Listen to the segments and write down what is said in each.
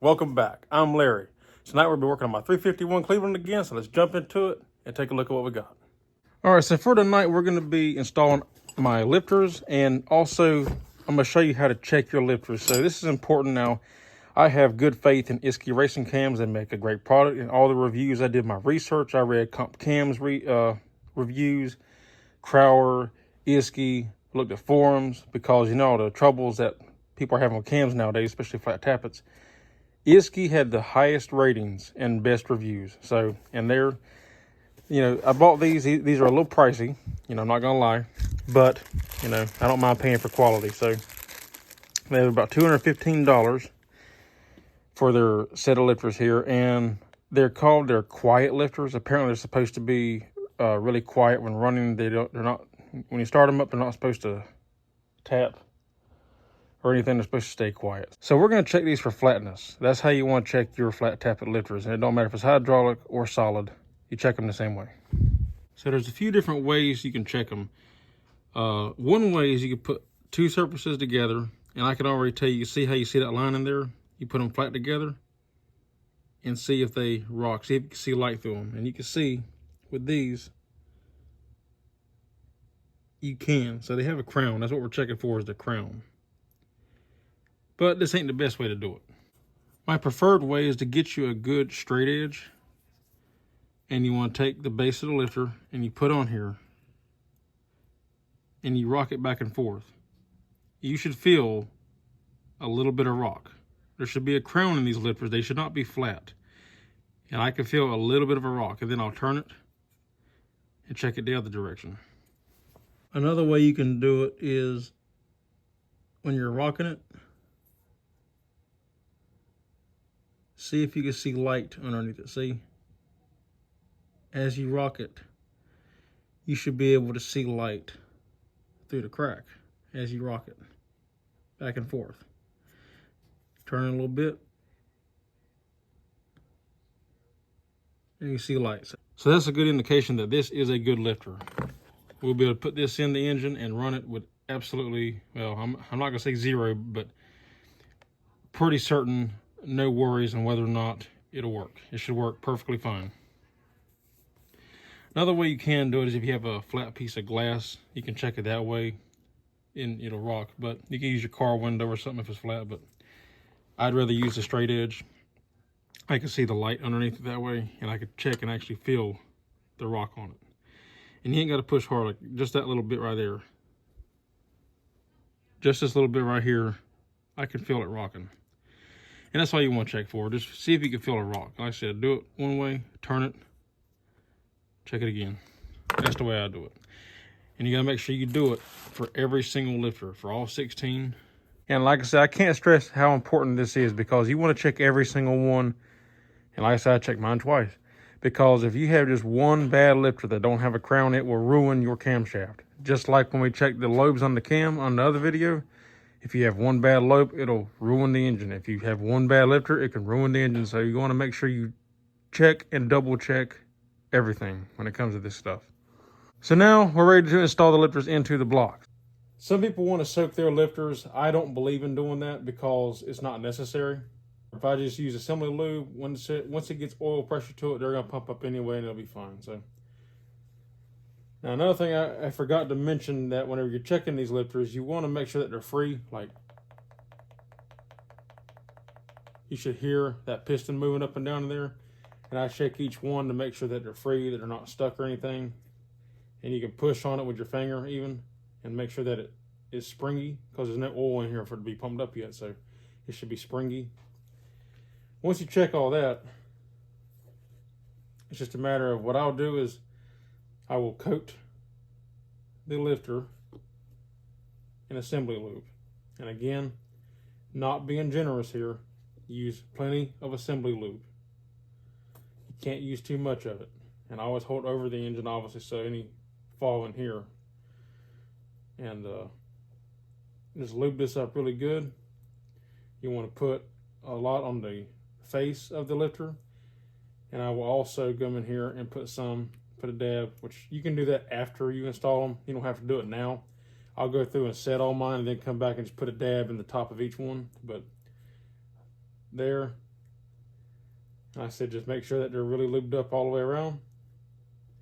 Welcome back. I'm Larry. Tonight we'll be working on my 351 Cleveland again, so let's jump into it and take a look at what we got. All right, so for tonight we're going to be installing my lifters, and also I'm going to show you how to check your lifters. So this is important now. I have good faith in Isky Racing Cams. They make a great product. In all the reviews, I did my research. I read Comp Cams reviews, Crower, Isky, looked at forums, because you know all the troubles that people are having with cams nowadays, especially flat tappets. Isky had the highest ratings and best reviews. So, and they're, you know, I bought these. These are a little pricey, you know, I'm not going to lie. But, you know, I don't mind paying for quality. So, they have about $215 for their set of lifters here. And they're called their quiet lifters. Apparently, they're supposed to be really quiet when running. They're not, when you start them up, they're not supposed to tap or anything. They're supposed to stay quiet. So we're going to check these for flatness. That's how you want to check your flat tappet lifters. And it don't matter if it's hydraulic or solid, you check them the same way. So there's a few different ways you can check them. One way is you can put two surfaces together, and I can already tell you, see how you see that line in there? You put them flat together and see if they rock. See if you can see light through them. And you can see with these, you can. So they have a crown. That's what we're checking for, is the crown. But this ain't the best way to do it. My preferred way is to get you a good straight edge. And you want to take the base of the lifter and you put on here. And you rock it back and forth. You should feel a little bit of rock. There should be a crown in these lifters. They should not be flat. And I can feel a little bit of a rock. And then I'll turn it and check it the other direction. Another way you can do it is when you're rocking it, see if you can see light underneath it. See? As you rock it, you should be able to see light through the crack as you rock it back and forth. Turn it a little bit, and you see light. So that's a good indication that this is a good lifter. We'll be able to put this in the engine and run it with absolutely, well, I'm not going to say zero, but pretty certain no worries on whether or not it'll work. It should work perfectly fine. Another way you can do it is if you have a flat piece of glass, you can check it that way and it'll rock. But you can use your car window or something if it's flat, but I'd rather use the straight edge. I can see the light underneath it that way, and I could check and actually feel the rock on it. And you ain't got to push hard, like just that little bit right there. Just this little bit right here, I can feel it rocking. And that's all you want to check for. Just see if you can feel a rock. Like I said, do it one way, turn it, check it again. That's the way I do it. And you gotta make sure you do it for every single lifter, for all 16. And like I said, I can't stress how important this is, because you want to check every single one. And like I said, I checked mine twice. Because if you have just one bad lifter that don't have a crown, it will ruin your camshaft. Just like when we checked the lobes on the cam on the other video. If you have one bad lobe, it'll ruin the engine. If you have one bad lifter, it can ruin the engine. So you want to make sure you check and double check everything when it comes to this stuff. So now we're ready to install the lifters into the blocks. Some people want to soak their lifters. I don't believe in doing that because it's not necessary. If I just use assembly lube, once it gets oil pressure to it, they're going to pump up anyway and it'll be fine. So now another thing I forgot to mention, that whenever you're checking these lifters, you want to make sure that they're free. Like, you should hear that piston moving up and down in there. And I shake each one to make sure that they're free, that they're not stuck or anything. And you can push on it with your finger even and make sure that it is springy, because there's no oil in here for it to be pumped up yet. So it should be springy. Once you check all that, it's just a matter of what I'll do is I will coat the lifter in assembly lube. And again, not being generous here, use plenty of assembly lube. You can't use too much of it. And I always hold over the engine, obviously, so any fall in here. And just lube this up really good. You want to put a lot on the face of the lifter. And I will also come in here and put a dab, which you can do that after you install them. You don't have to do it now. I'll go through and set all mine and then come back and just put a dab in the top of each one. But there, And I said just make sure that they're really lubed up all the way around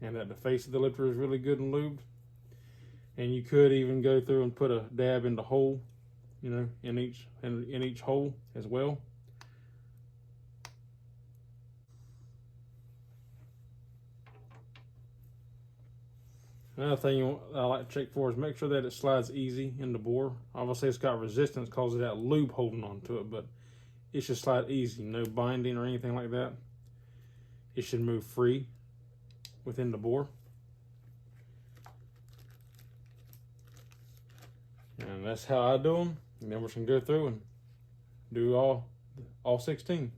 and that the face of the lifter is really good and lubed. And you could even go through and put a dab in the hole, you know, in each hole as well. Another thing I like to check for is make sure that it slides easy in the bore. Obviously it's got resistance because of that lube holding on to it, but it should slide easy, no binding or anything like that. It should move free within the bore. And that's how I do them. And then we're just gonna go through and do all 16.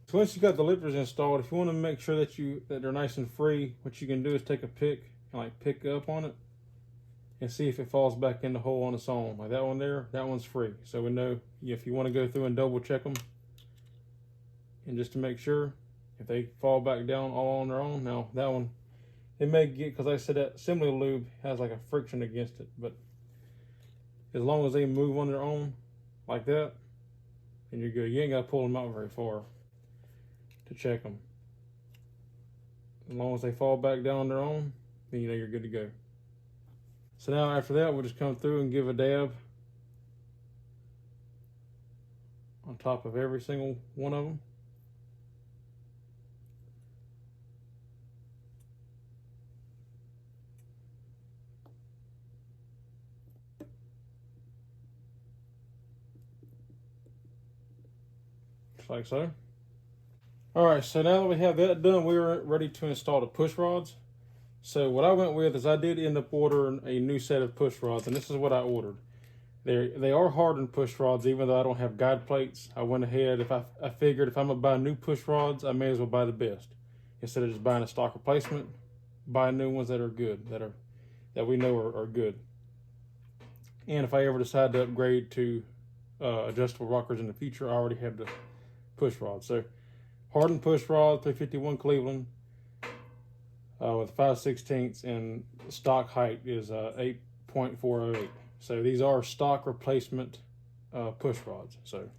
So once you got the lifters installed, if you want to make sure that they're nice and free, what you can do is take a pick and like pick up on it and see if it falls back in the hole on its own. Like that one there, that one's free. So we know if you want to go through and double check them, and just to make sure if they fall back down all on their own. Now that one, it may get, because I said that assembly lube has like a friction against it, but as long as they move on their own like that, then you're good. You ain't got to pull them out very far to check them. As long as they fall back down on their own, then you know you're good to go. So now after that, we'll just come through and give a dab on top of every single one of them. Just like so. All right, so now that we have that done, we're ready to install the push rods. So what I went with is I did end up ordering a new set of push rods, and this is what I ordered. They are hardened push rods, even though I don't have guide plates. I went ahead, I figured if I'm gonna buy new push rods, I may as well buy the best. Instead of just buying a stock replacement, buy new ones that are good, that we know are good. And if I ever decide to upgrade to adjustable rockers in the future, I already have the push rods. So hardened push rod, 351 Cleveland, with 5/16, and stock height is 8.408. So these are stock replacement push rods. So,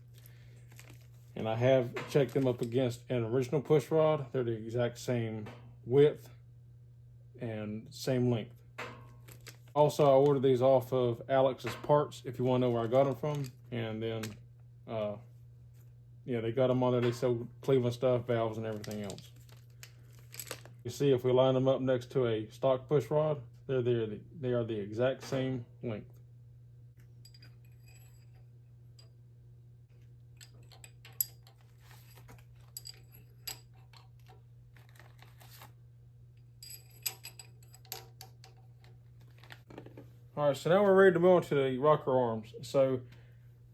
and I have checked them up against an original push rod. They're the exact same width and same length. Also, I ordered these off of Alex's Parts, if you want to know where I got them from. And then, yeah, they got them on there. They sell Cleveland stuff, valves, and everything else. You see, if we line them up next to a stock push rod, they are the exact same length. All right, so now we're ready to move on to the rocker arms. So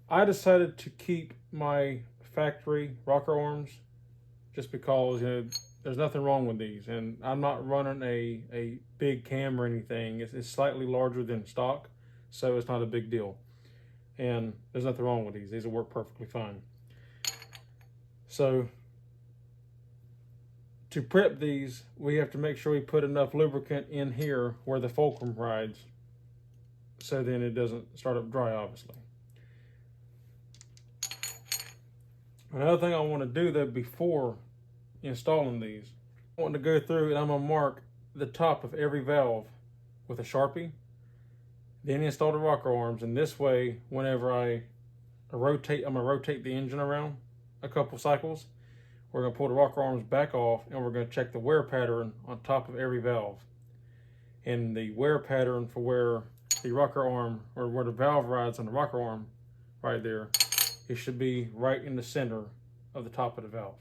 I decided to keep my factory rocker arms just because, you know, there's nothing wrong with these, and I'm not running a big cam or anything. It's slightly larger than stock, so it's not a big deal. And there's nothing wrong with these. These will work perfectly fine. So to prep these, we have to make sure we put enough lubricant in here where the fulcrum rides, so then it doesn't start up dry, obviously. Another thing I want to do though before installing these, I want to go through and I'm going to mark the top of every valve with a Sharpie, then install the rocker arms, and this way whenever I'm going to rotate the engine around a couple cycles, we're going to pull the rocker arms back off and we're going to check the wear pattern on top of every valve. And the wear pattern for where the rocker arm, or where the valve rides on the rocker arm right there, it should be right in the center of the top of the valve.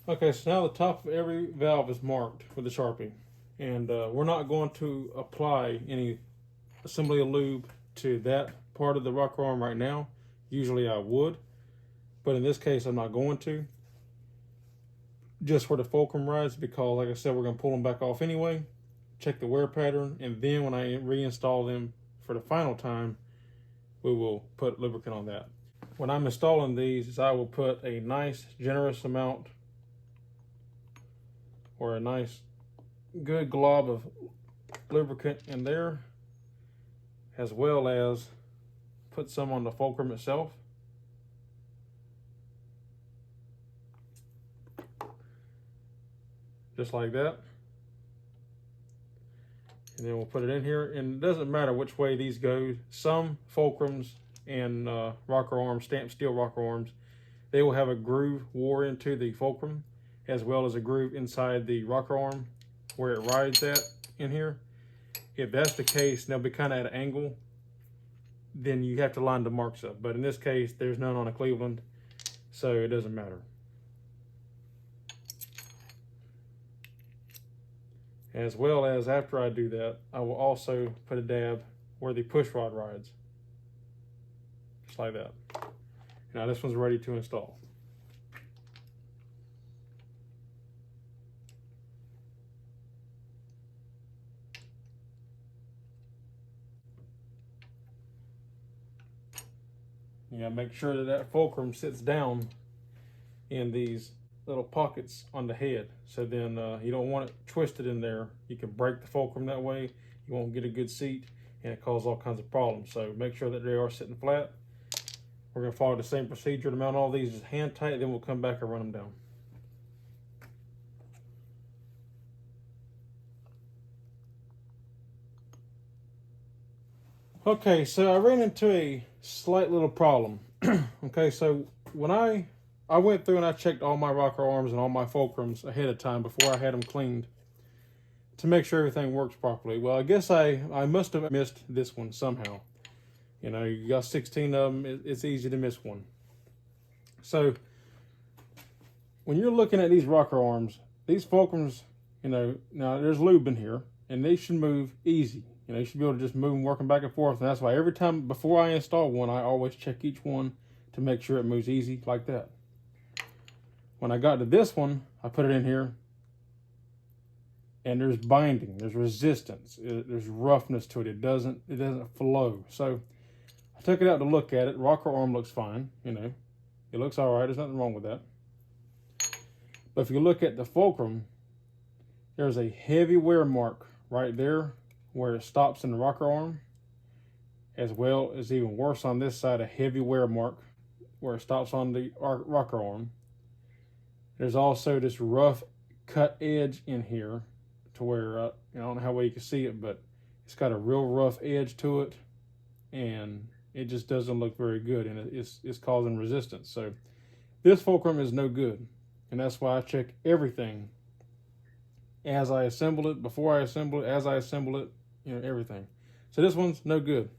Okay, so now the top of every valve is marked with a Sharpie, and we're not going to apply any assembly lube to that part of the rocker arm right now. Usually I would, but in this case I'm not going to. just where the fulcrum rides, because like I said, we're going to pull them back off anyway, check the wear pattern, and then when I reinstall them for the final time, we will put lubricant on that. When I'm installing these, I will put a nice generous amount, or a nice good glob of lubricant in there, as well as put some on the fulcrum itself. Just like that. And then we'll put it in here, and it doesn't matter which way these go. Some fulcrums and rocker arms, stamped steel rocker arms, they will have a groove wore into the fulcrum, as well as a groove inside the rocker arm where it rides at in here. If that's the case, they'll be kind of at an angle, then you have to line the marks up. But in this case, there's none on a Cleveland, so it doesn't matter. As well as, after I do that, I will also put a dab where the push rod rides. Just like that. Now this one's ready to install. You gotta make sure that that fulcrum sits down in these little pockets on the head. So then you don't want it twisted in there. You can break the fulcrum that way. You won't get a good seat, and it causes all kinds of problems. So make sure that they are sitting flat. We're gonna follow the same procedure to mount all these, just hand tight, then we'll come back and run them down. Okay, so I ran into a slight little problem. Okay, so when I went through and I checked all my rocker arms and all my fulcrums ahead of time before I had them cleaned to make sure everything works properly. Well, I guess I must have missed this one somehow. You know, you got 16 of them, it's easy to miss one. So when you're looking at these rocker arms, these fulcrums, you know, now there's lube in here, and they should move easy. You know, you should be able to just move them working back and forth. And that's why every time before I install one, I always check each one to make sure it moves easy like that. When I got to this one, I put it in here, and there's binding, there's resistance, there's roughness to it. It doesn't flow. So I took it out to look at it. Rocker arm looks fine, you know. It looks all right. There's nothing wrong with that. But if you look at the fulcrum, there's a heavy wear mark right there where it stops in the rocker arm, as well as, even worse on this side, a heavy wear mark where it stops on the rocker arm. There's also this rough cut edge in here to where, I don't know how well you can see it, but it's got a real rough edge to it, and it just doesn't look very good, and it's causing resistance. So this fulcrum is no good, and that's why I check everything as I assemble it, before I assemble it, as I assemble it, you know, everything. So this one's no good.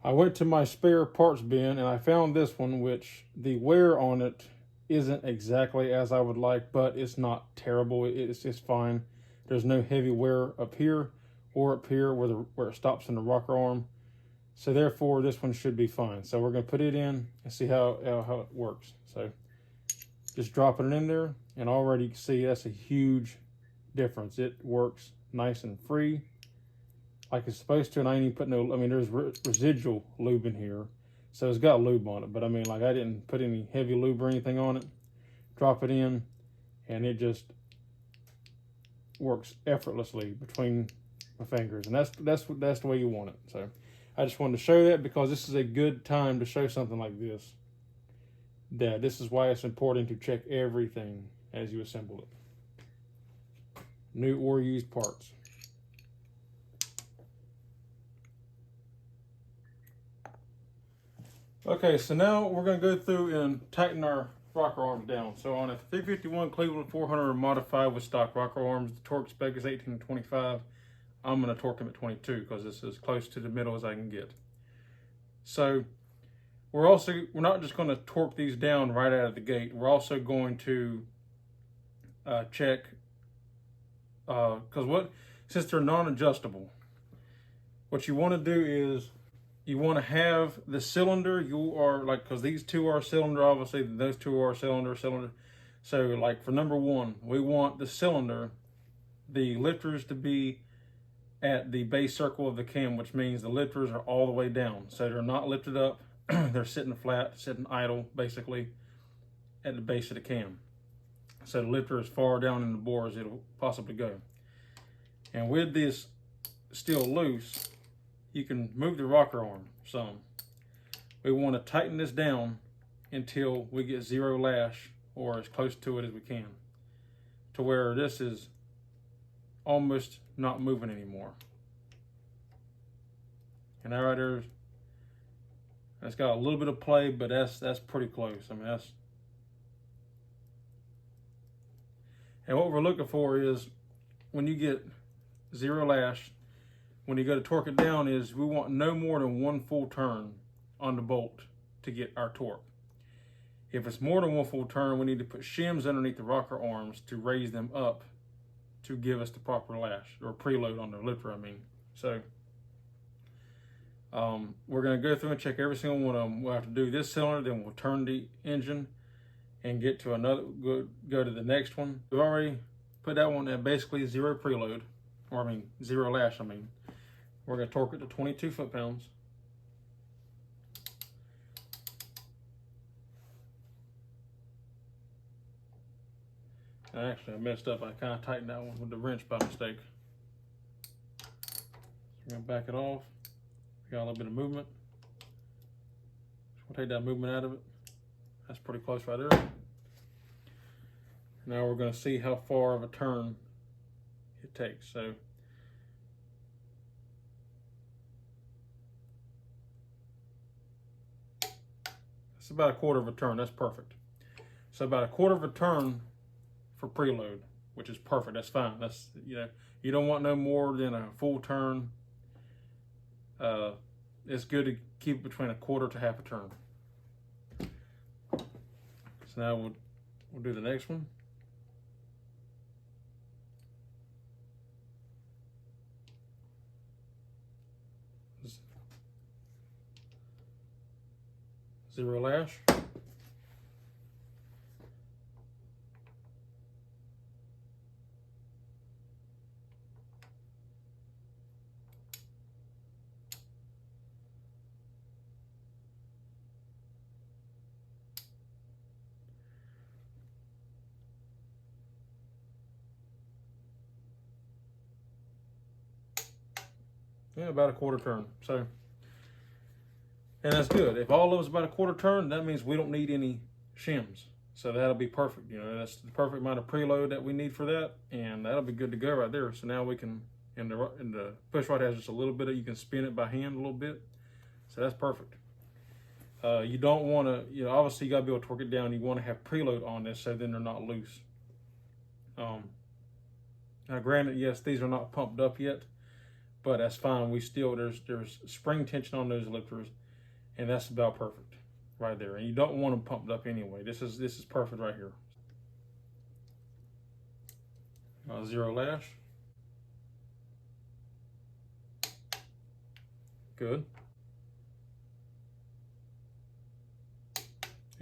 I went to my spare parts bin and I found this one, which the wear on it isn't exactly as I would like, but it's not terrible. It's just fine. There's no heavy wear up here or up here where it stops in the rocker arm. So therefore, this one should be fine. So we're gonna put it in and see how it works. So just dropping it in there, and already you can see that's a huge difference. It works nice and free like it's supposed to, and I ain't even put no, I mean, there's residual lube in here, so it's got lube on it, but I mean, like, I didn't put any heavy lube or anything on it. Drop it in, and it just works effortlessly between my fingers, and that's the way you want it. So I just wanted to show that, because this is a good time to show something like this. That this is why it's important to check everything as you assemble it, new or used parts. Okay, so now we're going to go through and tighten our rocker arms down. So on a 351 Cleveland 400 modified with stock rocker arms, the torque spec is 18 to 25. I'm going to torque them at 22 because this is as close to the middle as I can get. So we're not just going to torque these down right out of the gate. We're also going to check, since they're non-adjustable, what you want to do is you want to have the cylinder, because these two are cylinder, obviously, those two are cylinder. So like for number one, we want the cylinder, the lifters to be at the base circle of the cam, which means the lifters are all the way down. So they're not lifted up, they're sitting flat, sitting idle, basically, at the base of the cam. So the lifter is far down in the bore as it'll possibly go. And with this still loose, you can move the rocker arm some. We want to tighten this down until we get zero lash, or as close to it as we can, to where this is almost not moving anymore. And that right there, that's got a little bit of play, but that's pretty close. I mean, that's. And what we're looking for is when you get zero lash, when you go to torque it down, is we want no more than one full turn on the bolt to get our torque. If it's more than one full turn, we need to put shims underneath the rocker arms to raise them up to give us the proper lash, or preload on the lifter, I mean. So we're going to go through and check every single one of them. We'll have to do this cylinder, then we'll turn the engine and get to another, go to the next one. We've already put that one at basically zero preload, or I mean zero lash, I mean. We're going to torque it to 22 foot-pounds. And actually, I messed up. I kind of tightened that one with the wrench by mistake. So we're going to back it off. We got a little bit of movement. So we'll take that movement out of it. That's pretty close right there. Now we're going to see how far of a turn it takes. So it's about a quarter of a turn. That's perfect. So about a quarter of a turn for preload, which is perfect. That's fine. That's, you know, you don't want no more than a full turn. It's good to keep between a quarter to half a turn. So now we'll do the next one. Zero lash. Yeah, about a quarter turn. So, and that's good. If all of them's about a quarter turn, that means we don't need any shims. So that'll be perfect. You know, that's the perfect amount of preload that we need for that, and that'll be good to go right there. So now we can, and the push rod has just a little bit of, you can spin it by hand a little bit. So that's perfect. You don't want to, you know, obviously you got to be able to torque it down. You want to have preload on this so then they're not loose. Now granted, yes, these are not pumped up yet, but that's fine. We still, there's spring tension on those lifters, and that's about perfect right there. And you don't want them pumped up anyway. This is perfect right here. Zero lash. Good.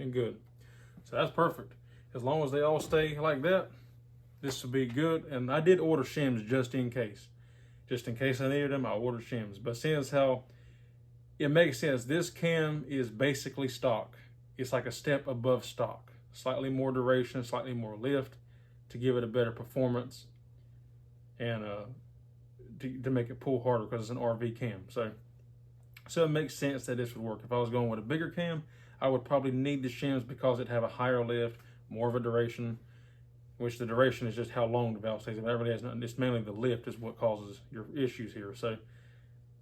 And good. So that's perfect. As long as they all stay like that, this will be good. And I did order shims just in case. Just in case I needed them, I ordered shims. But seeing as how it makes sense, this cam is basically stock. It's like a step above stock. Slightly more duration, slightly more lift to give it a better performance and to make it pull harder because it's an RV cam. So it makes sense that this would work. If I was going with a bigger cam, I would probably need the shims because it'd have a higher lift, more of a duration, which the duration is just how long the valve stays. But that really has nothing. It's mainly the lift is what causes your issues here. So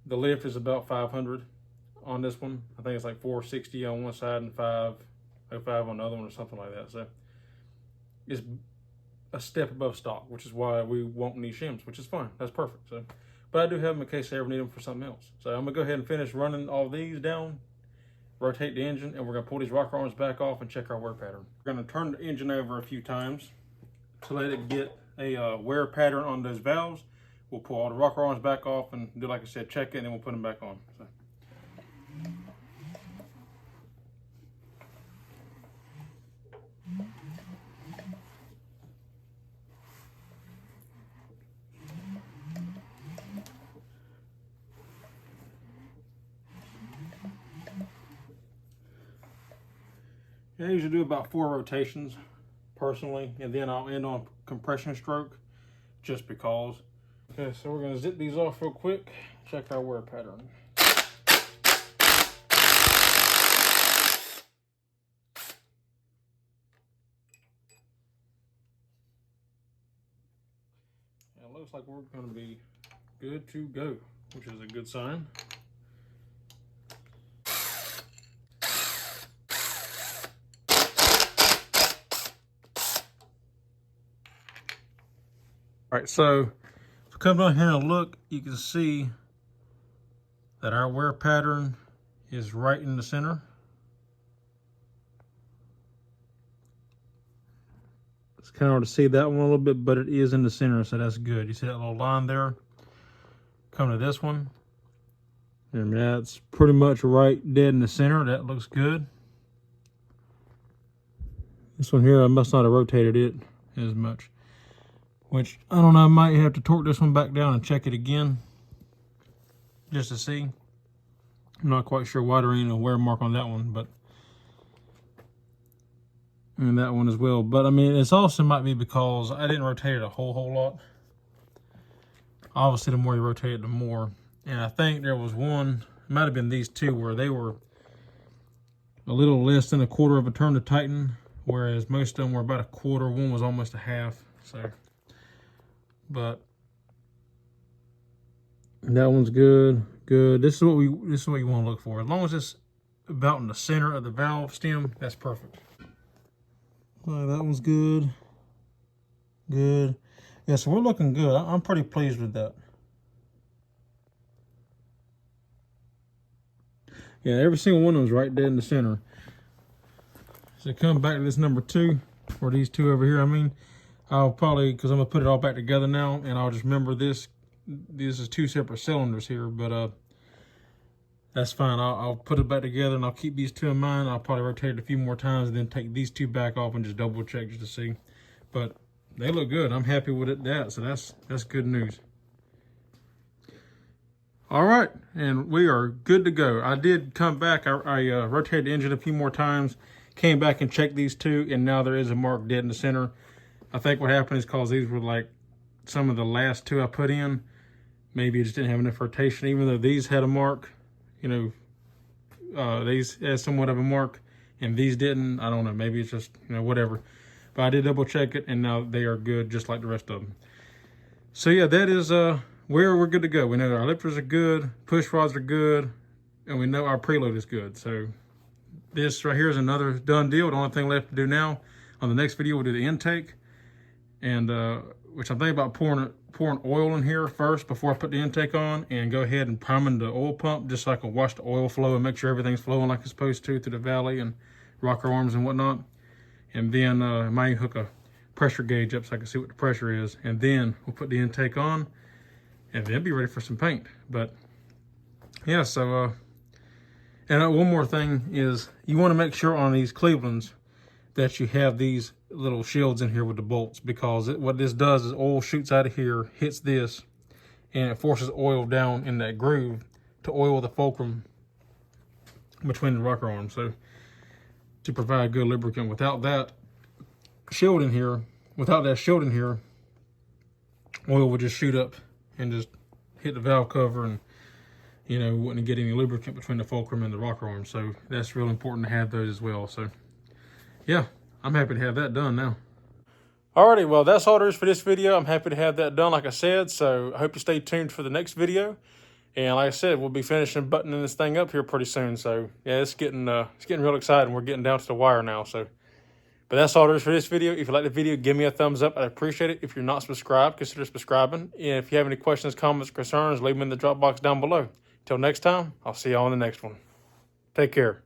the lift is about 500 on this one. I think it's like 460 on one side and 505 on the other one or something like that. So it's a step above stock, which is why we won't need shims, which is fine. That's perfect. So, but I do have them in case I ever need them for something else. So I'm gonna go ahead and finish running all these down, rotate the engine, and we're gonna pull these rocker arms back off and check our wear pattern. We're gonna turn the engine over a few times to let it get a wear pattern on those valves. We'll pull all the rocker arms back off and do, like I said, check it, and then we'll put them back on. So. I usually do about 4 rotations personally, and then I'll end on compression stroke just because. Okay, so we're gonna zip these off real quick, check our wear pattern. It looks like we're gonna be good to go, which is a good sign. All right, so if we come down here and look, you can see that our wear pattern is right in the center. It's kind of hard to see that one a little bit, but it is in the center, so that's good. You see that little line there? Come to this one, and that's pretty much right dead in the center. That looks good. This one here, I must not have rotated it as much, which I don't know, I might have to torque this one back down and check it again just to see. I'm not quite sure why there ain't a wear mark on that one, but and that one as well. But I mean, it's also might be because I didn't rotate it a whole lot. Obviously, the more you rotate it, the more. And I think there was one, it might have been these two, where they were a little less than a quarter of a turn to tighten, whereas most of them were about a quarter. One was almost a half. So, but that one's good. Good. This is what you want to look for. As long as it's about in the center of the valve stem, that's perfect. That one's good. Good. Yeah, so we're looking good. I'm pretty pleased with that. Yeah, every single one of them is right dead in the center. So come back to this number 2, or these 2 over here, I mean, I'll probably, because I'm going to put it all back together now, and I'll just remember this. This is 2 separate cylinders here, but that's fine. I'll put it back together, and I'll keep these 2 in mind. I'll probably rotate it a few more times, and then take these 2 back off and just double check just to see. But they look good. I'm happy with it. So that's good news. All right, and we are good to go. I did come back. I rotated the engine a few more times, came back and checked these 2, and now there is a mark dead in the center. I think what happened is because these were like some of the last 2 I put in. Maybe it just didn't have enough rotation, even though these had a mark. You know, these had somewhat of a mark, and these didn't. I don't know. Maybe it's just, you know, whatever. But I did double check it, and now they are good, just like the rest of them. So yeah, that is where we're good to go. We know our lifters are good, push rods are good, and we know our preload is good. So this right here is another done deal. The only thing left to do now, on the next video, we'll do the intake, and which I'm thinking about pouring oil in here first before I put the intake on, and go ahead and priming the oil pump just so I can watch the oil flow and make sure everything's flowing like it's supposed to through the valley and rocker arms and whatnot. And then I might hook a pressure gauge up so I can see what the pressure is, and then we'll put the intake on, and then be ready for some paint. But yeah, so and one more thing is, you want to make sure on these Clevelands that you have these little shields in here with the bolts, because what this does is oil shoots out of here, hits this, and it forces oil down in that groove to oil the fulcrum between the rocker arms. So to provide good lubricant. Without that shield in here, oil would just shoot up and just hit the valve cover, and you know, wouldn't get any lubricant between the fulcrum and the rocker arm. So that's real important to have those as well. So yeah, I'm happy to have that done now. Alrighty, well, that's all there is for this video. I'm happy to have that done, like I said. So I hope you stay tuned for the next video. And like I said, we'll be finishing buttoning this thing up here pretty soon. So yeah, it's getting real exciting. We're getting down to the wire now. So, but that's all there is for this video. If you like the video, give me a thumbs up. I'd appreciate it. If you're not subscribed, consider subscribing. And if you have any questions, comments, concerns, leave them in the drop box down below. Until next time, I'll see y'all in the next one. Take care.